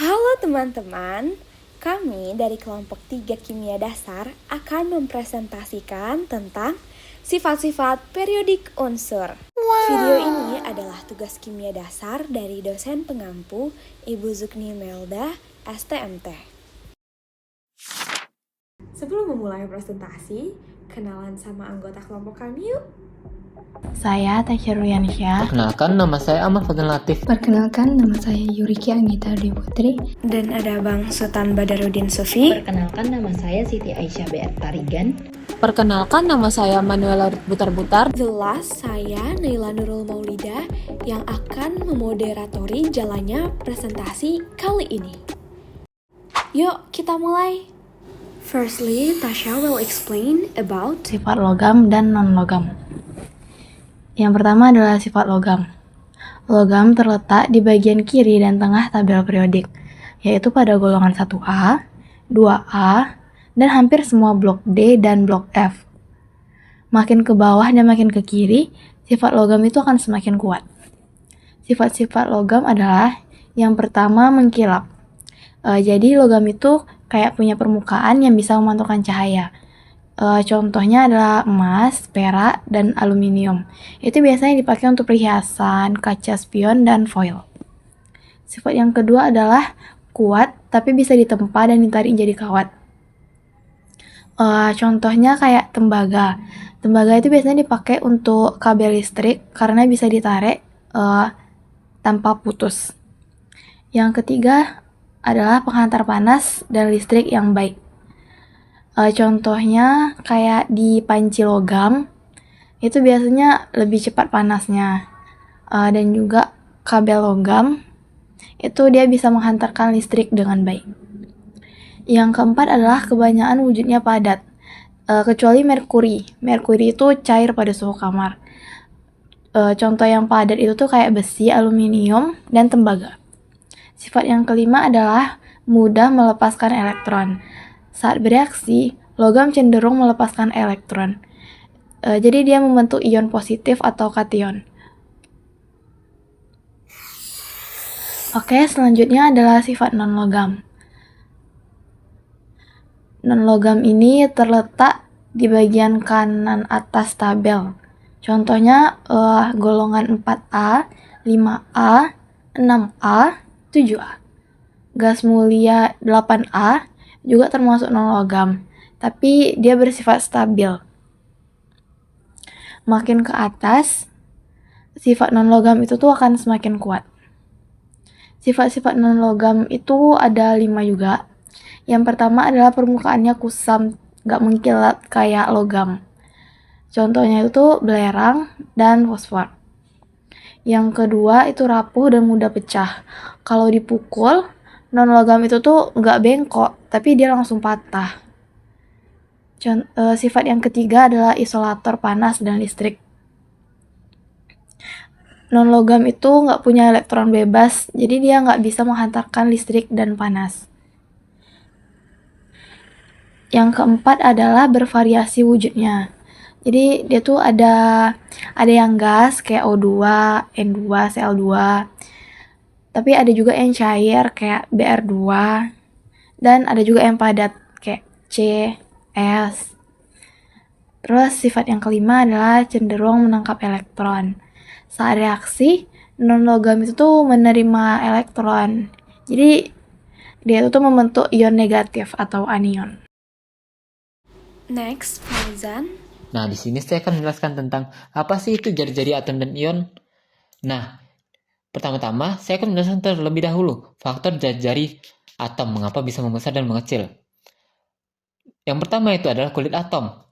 Halo teman-teman, kami dari kelompok 3 Kimia Dasar akan mempresentasikan tentang sifat-sifat periodik unsur. Video ini adalah tugas kimia dasar dari dosen pengampu Ibu Zukni Melda, STMT. Sebelum memulai presentasi, kenalan sama anggota kelompok kami yuk. Saya Tasya Ruyansyah. Perkenalkan, nama saya Ahmad Fadil Latif. Perkenalkan, nama saya Yuriki Anggita Dewi Putri. Dan ada Bang Sultan Badarudin Sufi. Perkenalkan, nama saya Siti Aisyah B.R. Tarigan. Perkenalkan, nama saya Manuela Butar-Butar. Jelas saya Naila Nurul Maulida yang akan memoderatori jalannya presentasi kali ini. Yuk kita mulai. Firstly, Tasha will explain about Sifat logam dan non-logam. Yang pertama adalah sifat logam. Logam terletak di bagian kiri dan tengah tabel periodik, yaitu pada golongan 1A, 2A, dan hampir semua blok D dan blok F. Makin ke bawah dan makin ke kiri, sifat logam itu akan semakin kuat. Sifat-sifat logam adalah yang pertama mengkilap. Jadi logam itu kayak punya permukaan yang bisa memantulkan cahaya. Contohnya adalah emas, perak, dan aluminium. Itu biasanya dipakai untuk perhiasan, kaca spion, dan foil. Sifat yang kedua adalah kuat, tapi bisa ditempa dan ditarik jadi kawat. Contohnya kayak tembaga. Tembaga itu biasanya dipakai untuk kabel listrik karena bisa ditarik tanpa putus. Yang ketiga adalah penghantar panas dan listrik yang baik. Contohnya kayak di panci logam, itu biasanya lebih cepat panasnya. Dan juga kabel logam, itu dia bisa menghantarkan listrik dengan baik. Yang keempat adalah kebanyakan wujudnya padat, kecuali merkuri. Merkuri itu cair pada suhu kamar. Contoh yang padat itu tuh kayak besi, aluminium, dan tembaga. Sifat yang kelima adalah mudah melepaskan elektron. Saat bereaksi, logam cenderung melepaskan elektron. Jadi dia membentuk ion positif atau kation. Oke, selanjutnya adalah sifat non-logam. Non-logam ini terletak di bagian kanan atas tabel. Contohnya golongan 4A, 5A, 6A, 7A. Gas mulia 8A juga termasuk non-logam, tapi dia bersifat stabil. Makin ke atas, sifat non-logam itu tuh akan semakin kuat. Sifat-sifat non-logam itu ada 5 juga. Yang pertama adalah permukaannya kusam, gak mengkilat kayak logam. Contohnya itu tuh belerang dan fosfor. Yang kedua itu rapuh dan mudah pecah. Kalau dipukul, non-logam itu tuh nggak bengkok, tapi dia langsung patah. Sifat yang ketiga adalah isolator panas dan listrik. Non-logam itu nggak punya elektron bebas, jadi dia nggak bisa menghantarkan listrik dan panas. Yang keempat adalah bervariasi wujudnya. Jadi dia tuh ada yang gas kayak O2, N2, Cl2. Tapi ada juga yang cair kayak Br2, dan ada juga yang padat kayak C, S. Terus sifat yang kelima adalah cenderung menangkap elektron. Saat reaksi, non-logam itu tuh menerima elektron. Jadi dia itu tuh membentuk ion negatif atau anion. Next, Fauzan. Nah, di sini saya akan menjelaskan tentang apa sih itu jari-jari atom dan ion. Nah, pertama-tama, saya akan menjelaskan terlebih dahulu faktor jari-jari atom, mengapa bisa membesar dan mengecil. Yang pertama itu adalah kulit atom.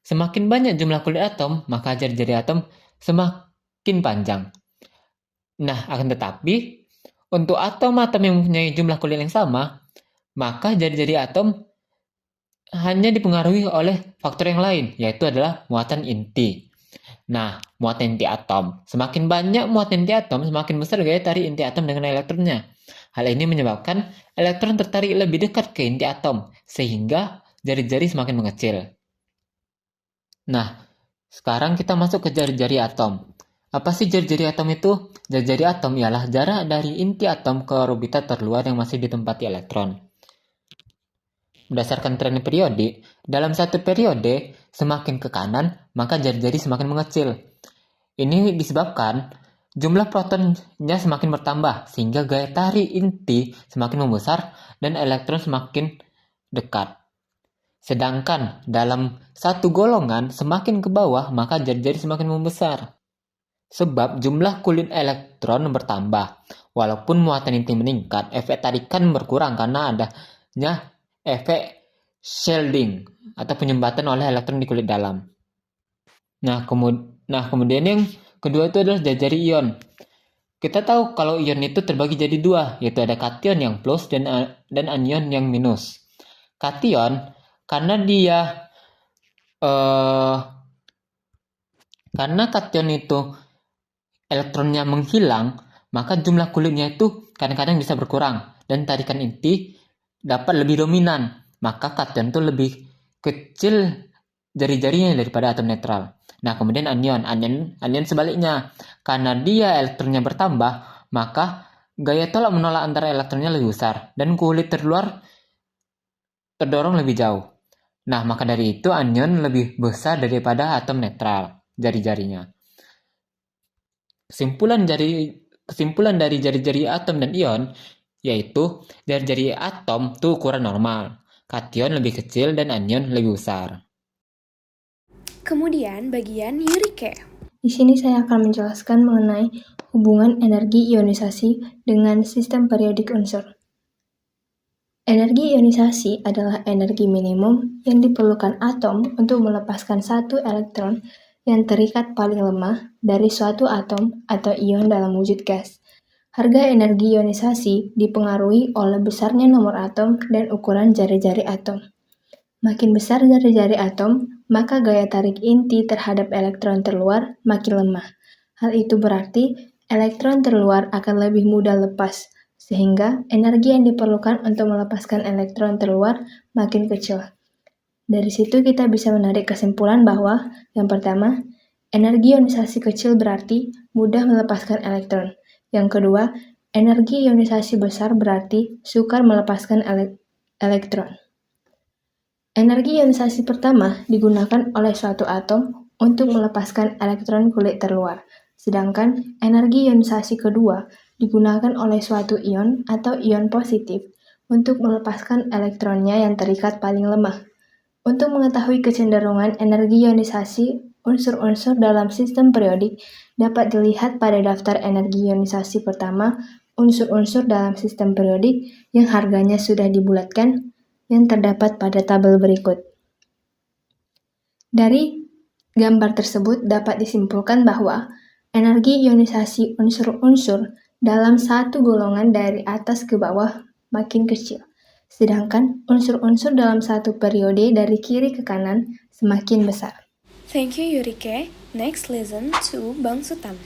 Semakin banyak jumlah kulit atom, maka jari-jari atom semakin panjang. Nah, akan tetapi, untuk atom-atom yang mempunyai jumlah kulit yang sama, maka jari-jari atom hanya dipengaruhi oleh faktor yang lain, yaitu adalah muatan inti. Nah, muatan inti atom. Semakin banyak muatan inti atom, semakin besar gaya tarik inti atom dengan elektronnya. Hal ini menyebabkan elektron tertarik lebih dekat ke inti atom, sehingga jari-jari semakin mengecil. Nah, sekarang kita masuk ke jari-jari atom. Apa sih jari-jari atom itu? Jari-jari atom ialah jarak dari inti atom ke orbital terluar yang masih ditempati elektron. Berdasarkan tren periodik, dalam satu periode, semakin ke kanan, maka jari-jari semakin mengecil. Ini disebabkan jumlah protonnya semakin bertambah, sehingga gaya tarik inti semakin membesar dan elektron semakin dekat. Sedangkan dalam satu golongan semakin ke bawah, maka jari-jari semakin membesar. Sebab jumlah kulit elektron bertambah. Walaupun muatan inti meningkat, efek tarikan berkurang karena adanya efek shielding atau penyumbatan oleh elektron di kulit dalam. Nah, kemudian yang kedua itu adalah jari-jari ion. Kita tahu kalau ion itu terbagi jadi dua, yaitu ada kation yang plus dan anion yang minus. Kation karena kation itu elektronnya menghilang, maka jumlah kulitnya itu kadang-kadang bisa berkurang dan tarikan inti dapat lebih dominan. Maka kation itu lebih kecil jari-jarinya daripada atom netral. Nah, kemudian anion sebaliknya. Karena dia elektronnya bertambah, maka gaya tolak menolak antara elektronnya lebih besar dan kulit terluar terdorong lebih jauh. Nah, maka dari itu anion lebih besar daripada atom netral jari-jarinya. Kesimpulan dari jari-jari atom dan ion yaitu jari-jari atom itu ukuran normal, kation lebih kecil dan anion lebih besar. Kemudian bagian Yurike. Di sini saya akan menjelaskan mengenai hubungan energi ionisasi dengan sistem periodik unsur. Energi ionisasi adalah energi minimum yang diperlukan atom untuk melepaskan satu elektron yang terikat paling lemah dari suatu atom atau ion dalam wujud gas. Harga energi ionisasi dipengaruhi oleh besarnya nomor atom dan ukuran jari-jari atom. Makin besar jari-jari atom, maka gaya tarik inti terhadap elektron terluar makin lemah. Hal itu berarti elektron terluar akan lebih mudah lepas, sehingga energi yang diperlukan untuk melepaskan elektron terluar makin kecil. Dari situ kita bisa menarik kesimpulan bahwa, yang pertama, energi ionisasi kecil berarti mudah melepaskan elektron. Yang kedua, energi ionisasi besar berarti sukar melepaskan elektron. Energi ionisasi pertama digunakan oleh suatu atom untuk melepaskan elektron kulit terluar, sedangkan energi ionisasi kedua digunakan oleh suatu ion atau ion positif untuk melepaskan elektronnya yang terikat paling lemah. Untuk mengetahui kecenderungan energi ionisasi unsur-unsur dalam sistem periodik dapat dilihat pada daftar energi ionisasi pertama unsur-unsur dalam sistem periodik yang harganya sudah dibulatkan yang terdapat pada tabel berikut. Dari gambar tersebut dapat disimpulkan bahwa energi ionisasi unsur-unsur dalam satu golongan dari atas ke bawah makin kecil. Sedangkan unsur-unsur dalam satu periode dari kiri ke kanan semakin besar. Thank you Yurike. Next listen to Bang Sutam.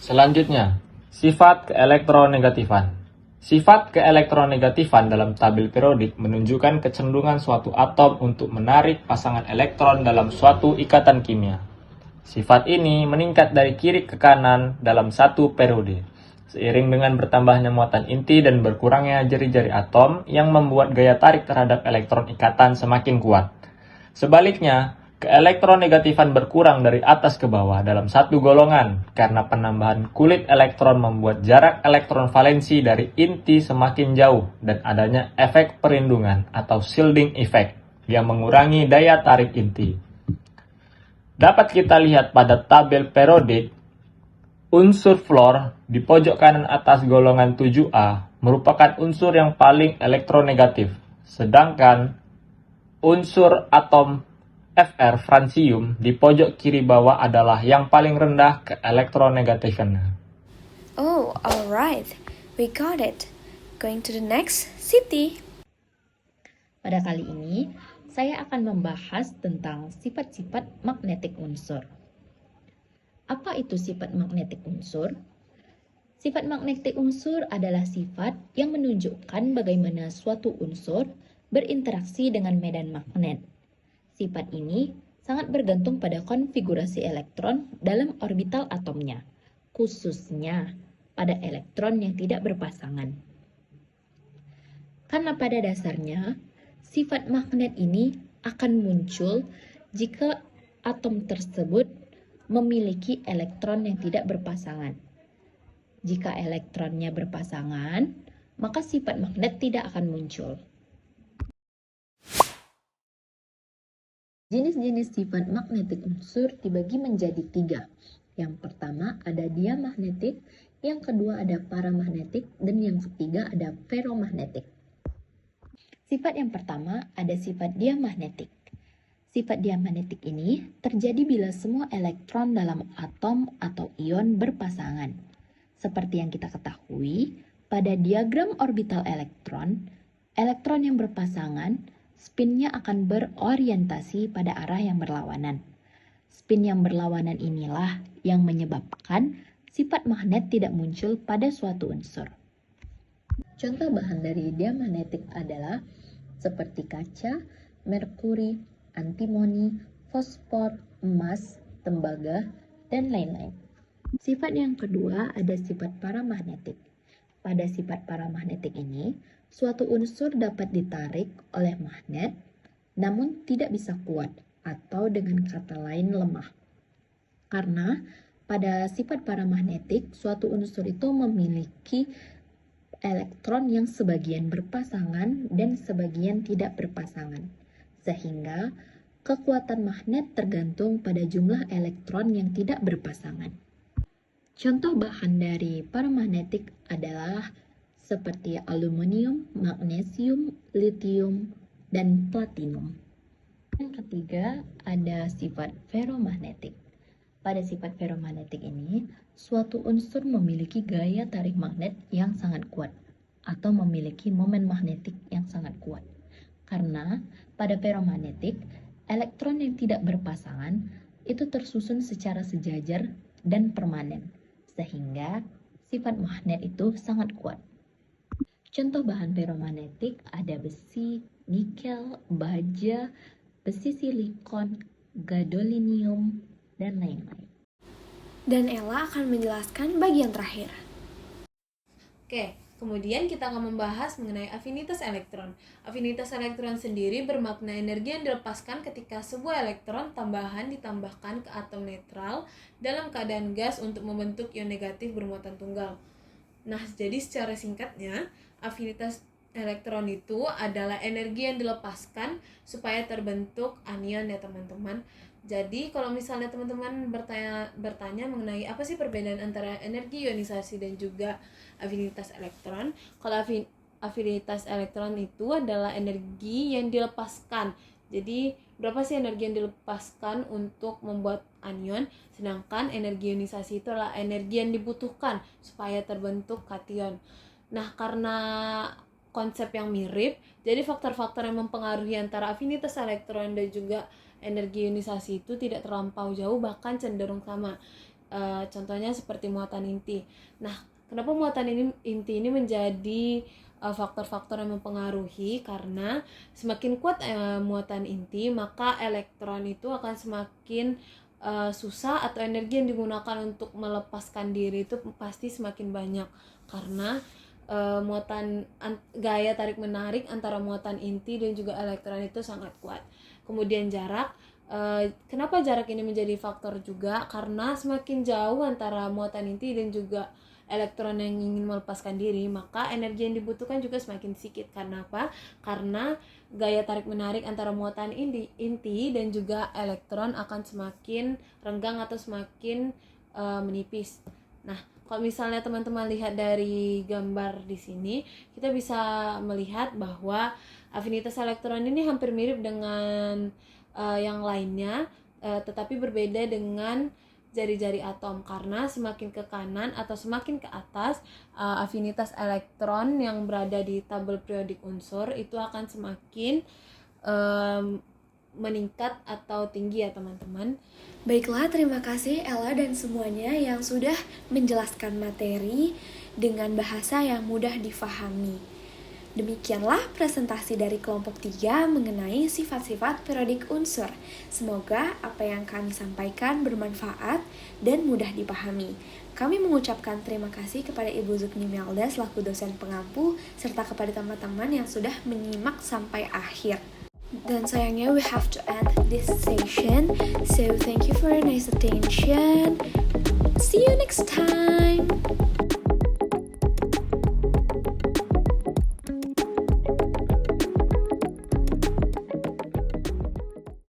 Selanjutnya, sifat keelektronegatifan. Sifat keelektronegatifan dalam tabel periodik menunjukkan kecenderungan suatu atom untuk menarik pasangan elektron dalam suatu ikatan kimia. Sifat ini meningkat dari kiri ke kanan dalam satu periode, seiring dengan bertambahnya muatan inti dan berkurangnya jari-jari atom yang membuat gaya tarik terhadap elektron ikatan semakin kuat. Sebaliknya, keelektronegatifan berkurang dari atas ke bawah dalam satu golongan karena penambahan kulit elektron membuat jarak elektron valensi dari inti semakin jauh dan adanya efek perlindungan atau shielding effect yang mengurangi daya tarik inti. Dapat kita lihat pada tabel periodik, unsur fluor di pojok kanan atas golongan 7A merupakan unsur yang paling elektronegatif, sedangkan unsur atom Fr francium di pojok kiri bawah adalah yang paling rendah keelektronegatifnya. Oh, alright. We got it. Going to the next city. Pada kali ini, saya akan membahas tentang sifat-sifat magnetik unsur. Apa itu sifat magnetik unsur? Sifat magnetik unsur adalah sifat yang menunjukkan bagaimana suatu unsur berinteraksi dengan medan magnet. Sifat ini sangat bergantung pada konfigurasi elektron dalam orbital atomnya, khususnya pada elektron yang tidak berpasangan. Karena pada dasarnya, sifat magnet ini akan muncul jika atom tersebut memiliki elektron yang tidak berpasangan. Jika elektronnya berpasangan, maka sifat magnet tidak akan muncul. Jenis-jenis sifat magnetik unsur dibagi menjadi 3. Yang pertama ada diamagnetik, yang kedua ada paramagnetik, dan yang ketiga ada ferromagnetik. Sifat yang pertama ada sifat diamagnetik. Sifat diamagnetik ini terjadi bila semua elektron dalam atom atau ion berpasangan. Seperti yang kita ketahui, pada diagram orbital elektron, elektron yang berpasangan, spinnya akan berorientasi pada arah yang berlawanan. Spin yang berlawanan inilah yang menyebabkan sifat magnet tidak muncul pada suatu unsur. Contoh bahan dari diamagnetik adalah seperti kaca, merkuri, antimoni, fosfor, emas, tembaga, dan lain-lain. Sifat yang kedua ada sifat paramagnetik. Pada sifat paramagnetik ini, suatu unsur dapat ditarik oleh magnet, namun tidak bisa kuat atau dengan kata lain lemah. Karena pada sifat paramagnetik, suatu unsur itu memiliki elektron yang sebagian berpasangan dan sebagian tidak berpasangan. Sehingga kekuatan magnet tergantung pada jumlah elektron yang tidak berpasangan. Contoh bahan dari paramagnetik adalah seperti aluminium, magnesium, litium, dan platinum. Yang ketiga ada sifat ferromagnetik. Pada sifat ferromagnetik ini, suatu unsur memiliki gaya tarik magnet yang sangat kuat atau memiliki momen magnetik yang sangat kuat. Karena pada ferromagnetik, elektron yang tidak berpasangan itu tersusun secara sejajar dan permanen, sehingga sifat magnet itu sangat kuat. Contoh bahan ferromagnetik ada besi, nikel, baja, besi silikon, gadolinium, dan lain-lain. Dan Ella akan menjelaskan bagian terakhir. Oke, kemudian kita akan membahas mengenai afinitas elektron. Afinitas elektron sendiri bermakna energi yang dilepaskan ketika sebuah elektron tambahan ditambahkan ke atom netral dalam keadaan gas untuk membentuk ion negatif bermuatan tunggal. Nah, jadi secara singkatnya, afinitas elektron itu adalah energi yang dilepaskan supaya terbentuk anion ya teman-teman. Jadi kalau misalnya teman-teman bertanya mengenai apa sih perbedaan antara energi ionisasi dan juga afinitas elektron. Kalau afinitas elektron itu adalah energi yang dilepaskan. Jadi berapa sih energi yang dilepaskan untuk membuat anion, sedangkan energi ionisasi itu adalah energi yang dibutuhkan supaya terbentuk kation. Nah, karena konsep yang mirip, jadi faktor-faktor yang mempengaruhi antara afinitas elektron dan juga energi ionisasi itu tidak terlampau jauh, bahkan cenderung sama. Contohnya seperti muatan inti. Nah, kenapa muatan inti ini menjadi faktor-faktor yang mempengaruhi? Karena semakin kuat muatan inti, maka elektron itu akan semakin susah, atau energi yang digunakan untuk melepaskan diri itu pasti semakin banyak. Karena gaya tarik menarik antara muatan inti dan juga elektron itu sangat kuat. Kemudian jarak, kenapa jarak ini menjadi faktor juga? Karena semakin jauh antara muatan inti dan juga elektron yang ingin melepaskan diri, maka energi yang dibutuhkan juga semakin sedikit. Karena apa? Karena gaya tarik menarik antara muatan inti dan juga elektron akan semakin renggang atau semakin menipis. Nah, kalau misalnya teman-teman lihat dari gambar di sini, kita bisa melihat bahwa afinitas elektron ini hampir mirip dengan yang lainnya, tetapi berbeda dengan jari-jari atom, karena semakin ke kanan atau semakin ke atas, afinitas elektron yang berada di tabel periodik unsur itu akan semakin meningkat atau tinggi ya teman-teman. Baiklah, terima kasih Ella dan semuanya yang sudah menjelaskan materi dengan bahasa yang mudah difahami. Demikianlah presentasi dari kelompok 3 mengenai sifat-sifat periodik unsur. Semoga apa yang kami sampaikan bermanfaat dan mudah dipahami. Kami mengucapkan terima kasih kepada Ibu Zukni Melda selaku dosen pengampu, serta kepada teman-teman yang sudah menyimak sampai akhir. Dan sayangnya we have to end this session. So thank you for your nice attention. See you next time.